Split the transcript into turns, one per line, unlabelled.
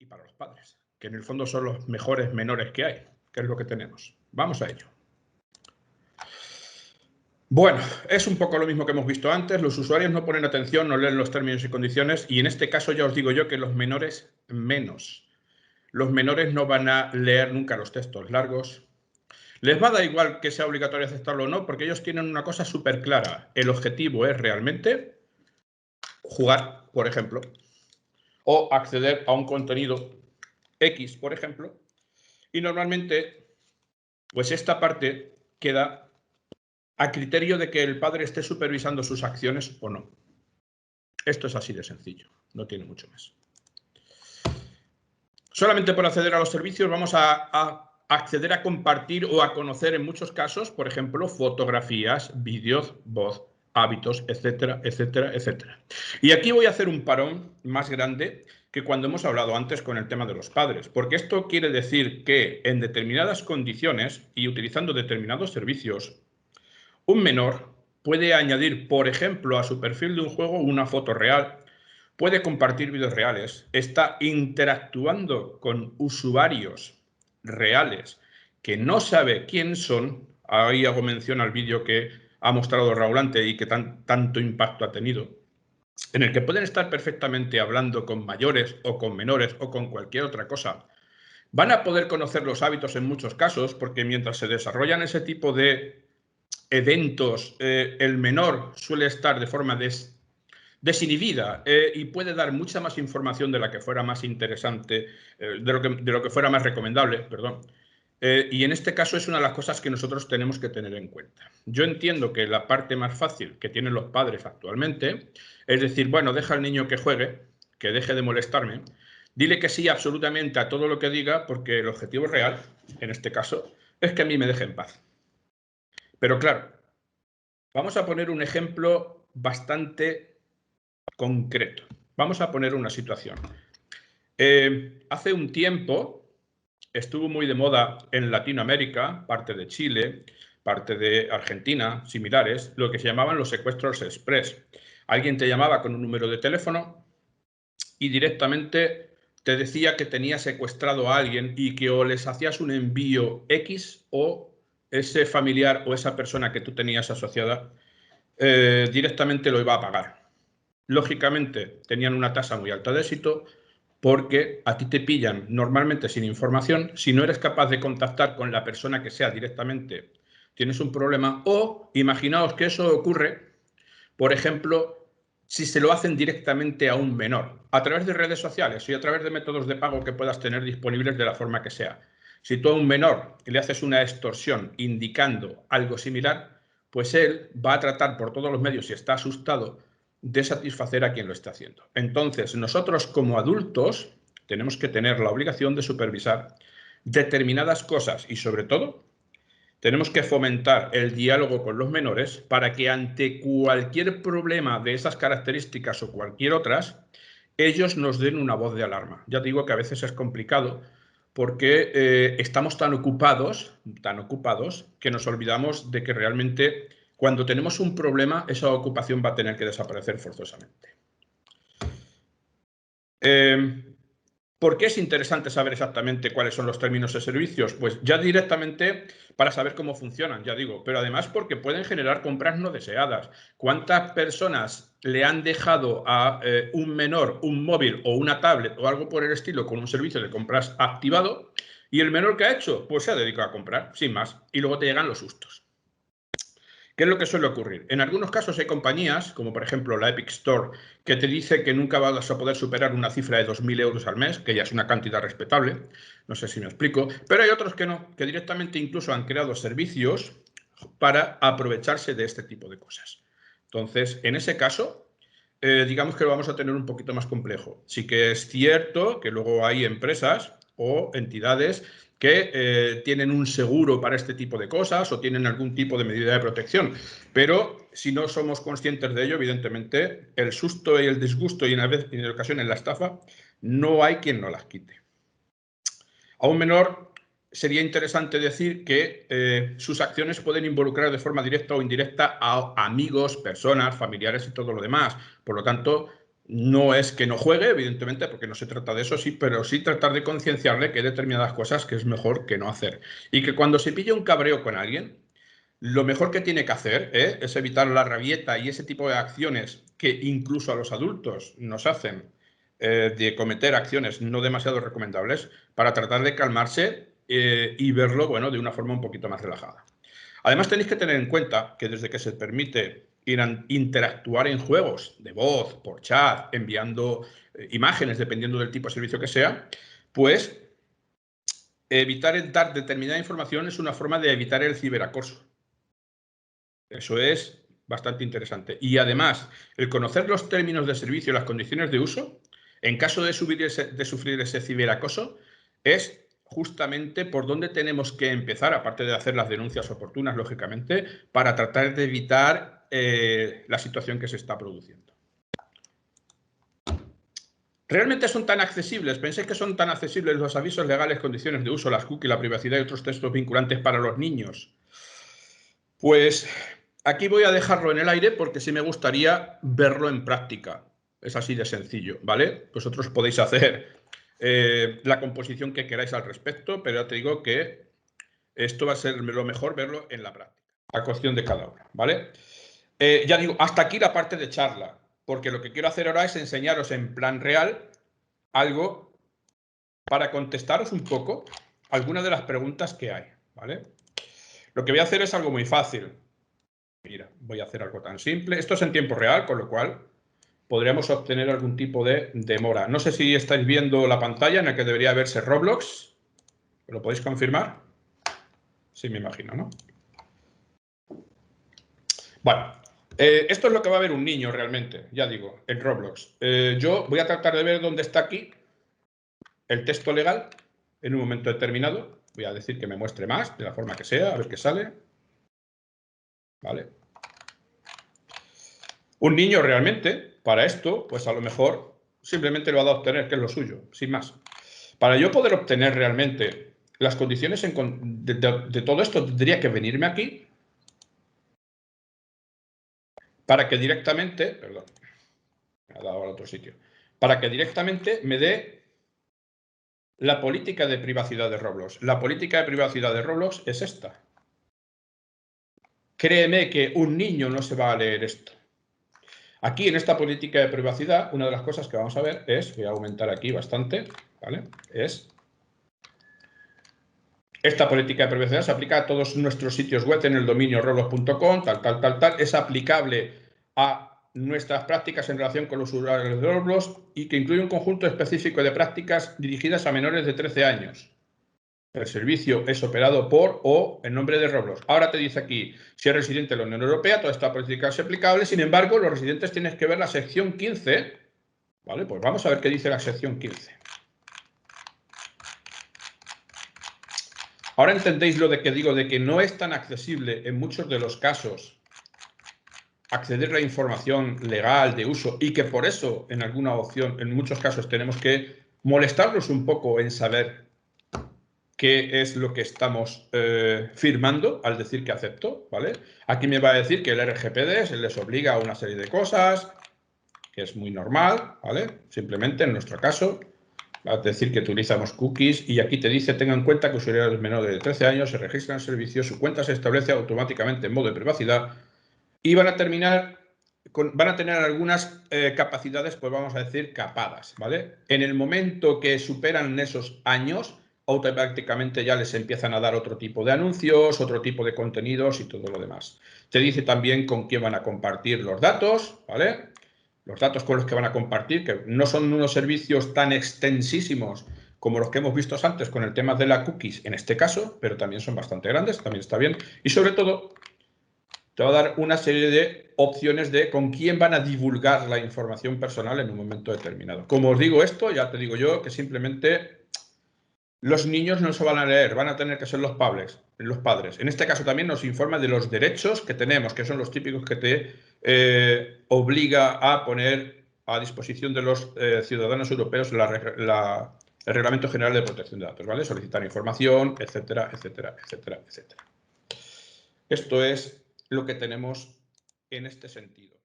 para los padres, que en el fondo son los mejores menores que hay, que es lo que tenemos. Vamos a ello. Bueno, es un poco lo mismo que hemos visto antes. Los usuarios no ponen atención, no leen los términos y condiciones, y en este caso ya os digo yo que los menores menos. Los menores no van a leer nunca los textos largos. Les va a dar igual que sea obligatorio aceptarlo o no, porque ellos tienen una cosa súper clara. El objetivo es realmente jugar, por ejemplo, o acceder a un contenido X, por ejemplo, y normalmente, pues esta parte queda a criterio de que el padre esté supervisando sus acciones o no. Esto es así de sencillo, no tiene mucho más. Solamente por acceder a los servicios vamos a acceder a compartir o a conocer en muchos casos, por ejemplo, fotografías, vídeos, voz, hábitos, etcétera, etcétera, etcétera. Y aquí voy a hacer un parón más grande que cuando hemos hablado antes con el tema de los padres, porque esto quiere decir que en determinadas condiciones y utilizando determinados servicios, un menor puede añadir, por ejemplo, a su perfil de un juego una foto real, puede compartir vídeos reales, está interactuando con usuarios reales que no sabe quién son. Ahí hago mención al vídeo que ha mostrado Raúl antes y que tanto impacto ha tenido, en el que pueden estar perfectamente hablando con mayores o con menores o con cualquier otra cosa. Van a poder conocer los hábitos en muchos casos, porque mientras se desarrollan ese tipo de eventos, el menor suele estar de forma desinhibida y puede dar mucha más información de la que fuera más interesante, de lo que fuera más recomendable, perdón. Y en este caso es una de las cosas que nosotros tenemos que tener en cuenta. Yo entiendo que la parte más fácil que tienen los padres actualmente es decir, bueno, deja al niño que juegue, que deje de molestarme, dile que sí absolutamente a todo lo que diga, porque el objetivo real, en este caso, es que a mí me deje en paz. Pero claro, vamos a poner un ejemplo bastante concreto. Vamos a poner una situación. Hace un tiempo estuvo muy de moda en Latinoamérica, parte de Chile, parte de Argentina, similares, lo que se llamaban los secuestros express. Alguien te llamaba con un número de teléfono y directamente te decía que tenía secuestrado a alguien y que o les hacías un envío X o ese familiar o esa persona que tú tenías asociada directamente lo iba a pagar. Lógicamente tenían una tasa muy alta de éxito porque a ti te pillan normalmente sin información. Si no eres capaz de contactar con la persona que sea directamente, tienes un problema. O imaginaos que eso ocurre, por ejemplo, si se lo hacen directamente a un menor, a través de redes sociales y a través de métodos de pago que puedas tener disponibles de la forma que sea. Si tú a un menor le haces una extorsión indicando algo similar, pues él va a tratar por todos los medios, si está asustado, de satisfacer a quien lo está haciendo. Entonces, nosotros como adultos tenemos que tener la obligación de supervisar determinadas cosas y, sobre todo, tenemos que fomentar el diálogo con los menores para que ante cualquier problema de esas características o cualquier otras, ellos nos den una voz de alarma. Ya digo que a veces es complicado porque estamos tan ocupados, que nos olvidamos de que realmente cuando tenemos un problema, esa ocupación va a tener que desaparecer forzosamente. ¿Por qué es interesante saber exactamente cuáles son los términos de servicios? Pues ya directamente para saber cómo funcionan, ya digo, pero además porque pueden generar compras no deseadas. ¿Cuántas personas le han dejado a un menor un móvil o una tablet o algo por el estilo con un servicio de compras activado y el menor que ha hecho? Pues se ha dedicado a comprar, sin más, y luego te llegan los sustos. ¿Qué es lo que suele ocurrir? En algunos casos hay compañías, como por ejemplo la Epic Store, que te dice que nunca vas a poder superar una cifra de 2.000 euros al mes, que ya es una cantidad respetable, no sé si me explico, pero hay otros que no, que directamente incluso han creado servicios para aprovecharse de este tipo de cosas. Entonces, en ese caso, digamos que lo vamos a tener un poquito más complejo. Sí que es cierto que luego hay empresas o entidades que tienen un seguro para este tipo de cosas o tienen algún tipo de medida de protección. Pero si no somos conscientes de ello, evidentemente, el susto y el disgusto y en ocasiones la estafa, no hay quien no las quite. A un menor sería interesante decir que sus acciones pueden involucrar de forma directa o indirecta a amigos, personas, familiares y todo lo demás. Por lo tanto, No es que no juegue, evidentemente, porque no se trata de eso, sí, pero sí tratar de concienciarle que hay determinadas cosas que es mejor que no hacer. Y que cuando se pilla un cabreo con alguien, lo mejor que tiene que hacer es evitar la rabieta y ese tipo de acciones que incluso a los adultos nos hacen de cometer acciones no demasiado recomendables para tratar de calmarse y verlo, bueno, de una forma un poquito más relajada. Además, tenéis que tener en cuenta que desde que se permite interactuar en juegos de voz, por chat, enviando imágenes, dependiendo del tipo de servicio que sea, pues evitar dar determinada información es una forma de evitar el ciberacoso. Eso es bastante interesante. Y además, el conocer los términos de servicio y las condiciones de uso, en caso de sufrir ese ciberacoso, es justamente por donde tenemos que empezar, aparte de hacer las denuncias oportunas, lógicamente, para tratar de evitar la situación que se está produciendo. ¿Realmente son tan accesibles? ¿Pensáis que son tan accesibles los avisos legales, condiciones de uso, las cookies, la privacidad y otros textos vinculantes para los niños? Pues aquí voy a dejarlo en el aire porque sí me gustaría verlo en práctica. Es así de sencillo, ¿vale? Vosotros podéis hacer la composición que queráis al respecto, pero ya te digo que esto va a ser lo mejor verlo en la práctica, a cuestión de cada uno, ¿vale? Ya digo, hasta aquí la parte de charla, porque lo que quiero hacer ahora es enseñaros en plan real algo para contestaros un poco algunas de las preguntas que hay, ¿vale? Lo que voy a hacer es algo muy fácil. Mira, voy a hacer algo tan simple. Esto es en tiempo real, con lo cual podríamos obtener algún tipo de demora. No sé si estáis viendo la pantalla en la que debería verse Roblox. ¿Lo podéis confirmar? Sí, me imagino, ¿no? Bueno, esto es lo que va a ver un niño realmente, ya digo, en Roblox. Yo voy a tratar de ver dónde está aquí el texto legal en un momento determinado. Voy a decir que me muestre más, de la forma que sea, a ver qué sale. Vale. Un niño realmente, para esto, pues a lo mejor simplemente lo ha de obtener, que es lo suyo, sin más. Para yo poder obtener realmente las condiciones de todo esto, tendría que venirme aquí para que directamente, perdón, me ha dado al otro sitio, para que directamente me dé la política de privacidad de Roblox. La política de privacidad de Roblox es esta. Créeme que un niño no se va a leer esto. Aquí en esta política de privacidad, una de las cosas que vamos a ver es, voy a aumentar aquí bastante, ¿vale? Es esta política de privacidad se aplica a todos nuestros sitios web en el dominio roblox.com, tal. Es aplicable a nuestras prácticas en relación con los usuarios de Roblox y que incluye un conjunto específico de prácticas dirigidas a menores de 13 años. El servicio es operado por o en nombre de Roblox. Ahora te dice aquí, si eres residente de la Unión Europea, toda esta política es aplicable. Sin embargo, los residentes tienes que ver la sección 15. ¿Vale? Pues vamos a ver qué dice la sección 15. Ahora entendéis lo de que digo de que no es tan accesible en muchos de los casos acceder a la información legal de uso y que por eso en alguna opción, en muchos casos tenemos que molestarnos un poco en saber qué es lo que estamos firmando al decir que acepto, ¿vale? Aquí me va a decir que el RGPD se les obliga a una serie de cosas, que es muy normal, ¿vale? Simplemente en nuestro caso va a decir que utilizamos cookies y aquí te dice, tenga en cuenta que usuarios menores de 13 años se registran en servicio, su cuenta se establece automáticamente en modo de privacidad y van a tener algunas capacidades, pues vamos a decir, capadas, ¿vale? En el momento que superan esos años, automáticamente ya les empiezan a dar otro tipo de anuncios, otro tipo de contenidos y todo lo demás. Te dice también con quién van a compartir los datos, ¿vale? Los datos con los que van a compartir, que no son unos servicios tan extensísimos como los que hemos visto antes con el tema de la cookies, en este caso, pero también son bastante grandes, también está bien. Y sobre todo, te va a dar una serie de opciones de con quién van a divulgar la información personal en un momento determinado. Como os digo esto, ya te digo yo que simplemente los niños no se van a leer, van a tener que ser los padres. En este caso también nos informa de los derechos que tenemos, que son los típicos que te obliga a poner a disposición de los ciudadanos europeos el Reglamento General de Protección de Datos, ¿vale? Solicitar información, etcétera, etcétera, etcétera, etcétera. Esto es lo que tenemos en este sentido.